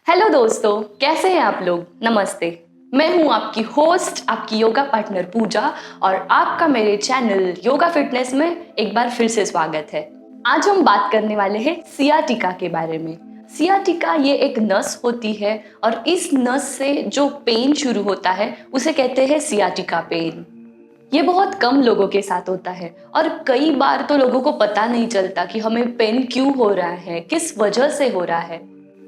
Hello दोस्तों, कैसे हैं आप लोग। नमस्ते। मैं हूं आपकी होस्ट, आपकी योगा पार्टनर पूजा, और आपका मेरे चैनल योगा फिटनेस में एक बार फिर से स्वागत है। आज हम बात करने वाले हैं सियाटिका के बारे में। सियाटिका ये एक नस होती है और इस नस से जो पेन शुरू होता है उसे कहते हैं सियाटिका पेन। ये बहुत कम लोगों के साथ होता है और कई बार तो लोगों को पता नहीं चलता कि हमें पेन क्यों हो रहा है, किस वजह से हो रहा है।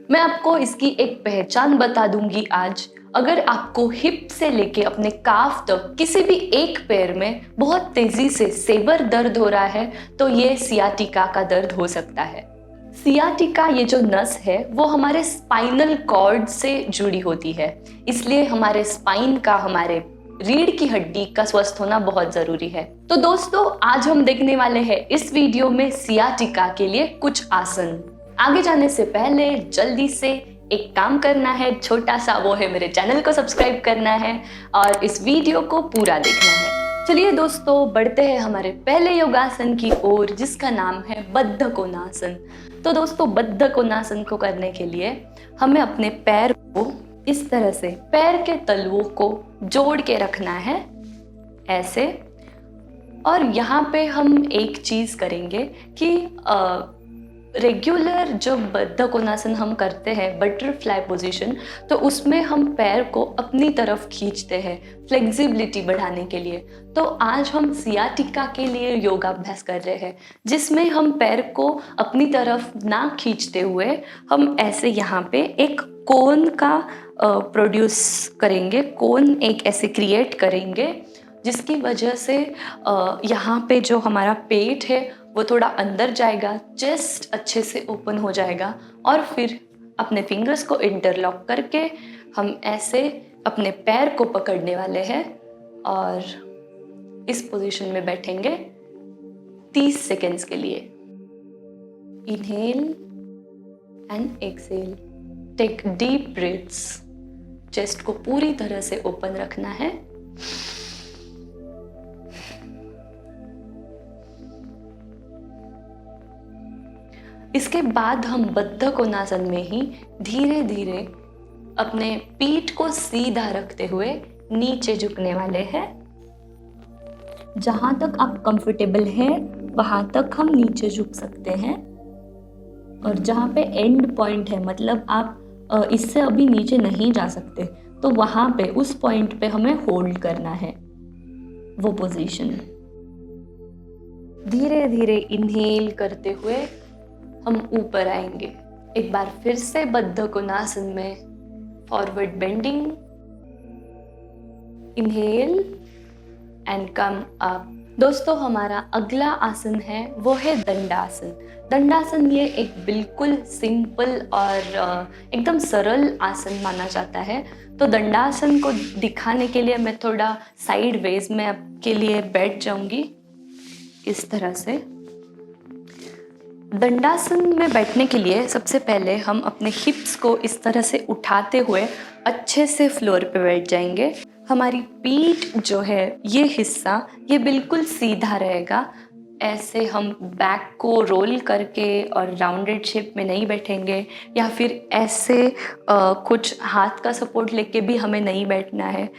मैं आपको इसकी एक पहचान बता दूंगी आज। अगर आपको हिप से लेके अपने काफ तक किसी भी एक पैर में बहुत तेजी से सेवर दर्द हो रहा है तो ये सियाटिका का दर्द हो सकता है। सियाटिका ये जो नस है वो हमारे स्पाइनल कॉर्ड से जुड़ी होती है, इसलिए हमारे स्पाइन का, हमारे रीढ़ की हड्डी का स्वस्थ होना बहुत जरूरी है। तो दोस्तों, आज हम देखने वाले हैं इस वीडियो में सियाटिका के लिए कुछ आसन। आगे जाने से पहले जल्दी से एक काम करना है, छोटा सा, वो है मेरे चैनल को सब्सक्राइब करना है और इस वीडियो को पूरा देखना है। चलिए दोस्तों, बढ़ते हैं हमारे पहले योगासन की ओर, जिसका नाम है बद्ध कोणासन। तो दोस्तों, बद्ध कोणासन को करने के लिए हमें अपने पैर को इस तरह से, पैर के तलवों को जोड़ के रखना है ऐसे। और यहाँ पे हम एक चीज करेंगे कि रेगुलर जो बद्ध कोणासन हम करते हैं, बटरफ्लाई पोजीशन, तो उसमें हम पैर को अपनी तरफ खींचते हैं फ्लेक्सिबिलिटी बढ़ाने के लिए। तो आज हम सियाटिका के लिए योगाभ्यास कर रहे हैं, जिसमें हम पैर को अपनी तरफ ना खींचते हुए हम ऐसे यहाँ पे एक कोन का प्रोड्यूस करेंगे, कोन एक ऐसे क्रिएट करेंगे, जिसकी वजह से यहाँ पे जो हमारा पेट है वो थोड़ा अंदर जाएगा, चेस्ट अच्छे से ओपन हो जाएगा और फिर अपने फिंगर्स को इंटरलॉक करके हम ऐसे अपने पैर को पकड़ने वाले हैं और इस पोजीशन में बैठेंगे 30 सेकेंड्स के लिए। Inhale and exhale, take deep breaths. Chest को पूरी तरह से ओपन रखना है। इसके बाद हम बद्ध कोणासन में ही धीरे धीरे अपने पीठ को सीधा रखते हुए नीचे झुकने वाले हैं। जहां तक आप कंफर्टेबल हैं वहां तक हम नीचे झुक सकते हैं, और जहां पे एंड पॉइंट है, मतलब आप इससे अभी नीचे नहीं जा सकते, तो वहां पे, उस पॉइंट पे हमें होल्ड करना है वो पोजीशन। धीरे धीरे इनहेल करते हुए हम ऊपर आएंगे। एक बार फिर से बद्ध कोणासन में forward bending, inhale and come up. दोस्तों, हमारा अगला आसन है वो है दंडासन। दंडासन ये एक बिल्कुल सिंपल और एकदम सरल आसन माना जाता है। तो दंडासन को दिखाने के लिए मैं थोड़ा साइड वेज में आपके लिए बैठ जाऊंगी इस तरह से। दंडासन में बैठने के लिए सबसे पहले हम अपने हिप्स को इस तरह से उठाते हुए अच्छे से फ्लोर पे बैठ जाएंगे। हमारी पीठ जो है, ये हिस्सा, ये बिल्कुल सीधा रहेगा। ऐसे हम बैक को रोल करके और राउंडेड शेप में नहीं बैठेंगे, या फिर ऐसे कुछ हाथ का सपोर्ट लेके भी हमें नहीं बैठना है।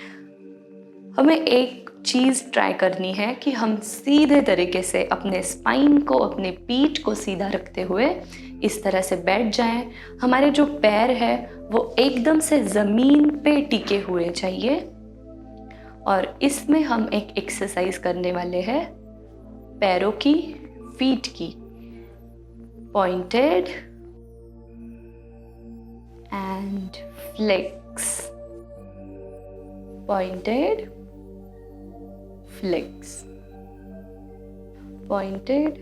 हमें एक चीज़ ट्राई करनी है कि हम सीधे तरीके से अपने स्पाइन को, अपने पीठ को सीधा रखते हुए इस तरह से बैठ जाएं। हमारे जो पैर है वो एकदम से ज़मीन पे टिके हुए चाहिए। और इसमें हम एक एक्सरसाइज करने वाले हैं पैरों की, फीट की। Pointed and flex, pointed, flex, pointed.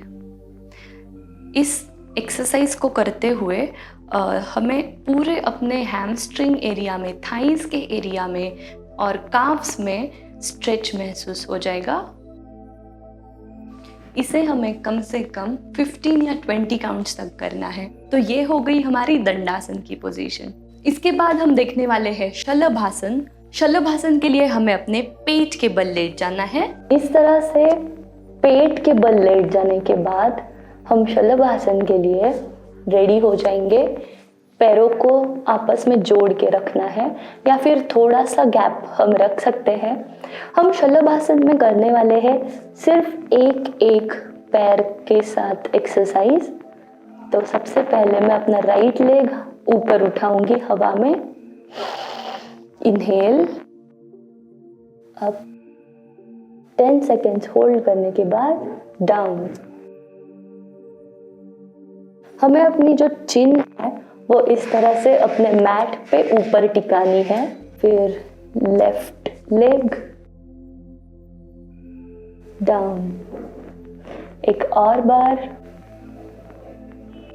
इस एक्सरसाइज को करते हुए हमें पूरे अपने हैमस्ट्रिंग एरिया में, थाइस के एरिया में और काफ्स में स्ट्रेच महसूस हो जाएगा। इसे हमें कम से कम 15 या 20 काउंट्स तक करना है। तो ये हो गई हमारी दंडासन की पोजीशन। इसके बाद हम देखने वाले हैं शलभासन। शलभासन के लिए हमें अपने पेट के बल लेट जाना है। इस तरह से पेट के बल लेट जाने के बाद हम शलभासन के लिए रेडी हो जाएंगे। पैरों को आपस में जोड़ के रखना है या फिर थोड़ा सा गैप हम रख सकते हैं। हम शलभासन में करने वाले हैं सिर्फ एक एक पैर के साथ एक्सरसाइज। तो सबसे पहले मैं अपना राइट लेग ऊपर उठाऊंगी हवा में, इनहेल, अप, 10 सेकेंड्स होल्ड करने के बाद डाउन। हमें अपनी जो चिन है वो इस तरह से अपने मैट पे ऊपर टिकानी है। फिर लेफ्ट लेग डाउन, एक और बार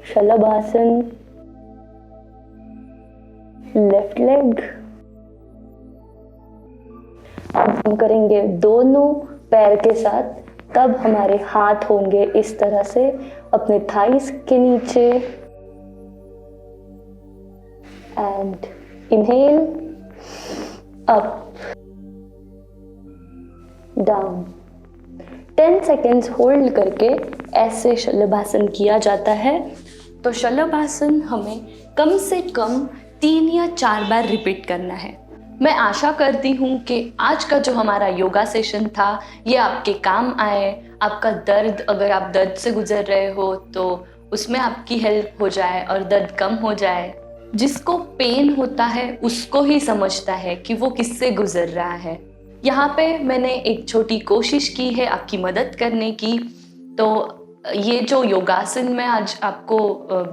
शलभासन, लेफ्ट लेग। अब हम करेंगे दोनों पैर के साथ, तब हमारे हाथ होंगे इस तरह से अपने थाइस के नीचे। And inhale, up, down. 10 seconds hold करके ऐसे शलभासन किया जाता है। तो शलभासन हमें कम से कम 3 या 4 बार रिपीट करना है। मैं आशा करती हूँ कि आज का जो हमारा योगा सेशन था ये आपके काम आए। आपका दर्द, अगर आप दर्द से गुजर रहे हो तो उसमें आपकी हेल्प हो जाए और दर्द कम हो जाए। जिसको पेन होता है उसको ही समझता है कि वो किससे गुजर रहा है। यहाँ पे मैंने एक छोटी कोशिश की है आपकी मदद करने की। तो ये जो योगासन मैं आज आपको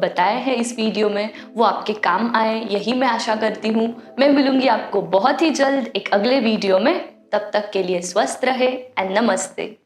बताया है इस वीडियो में वो आपके काम आए, यही मैं आशा करती हूँ। मैं मिलूंगी आपको बहुत ही जल्द एक अगले वीडियो में। तब तक के लिए स्वस्थ रहे एंड नमस्ते।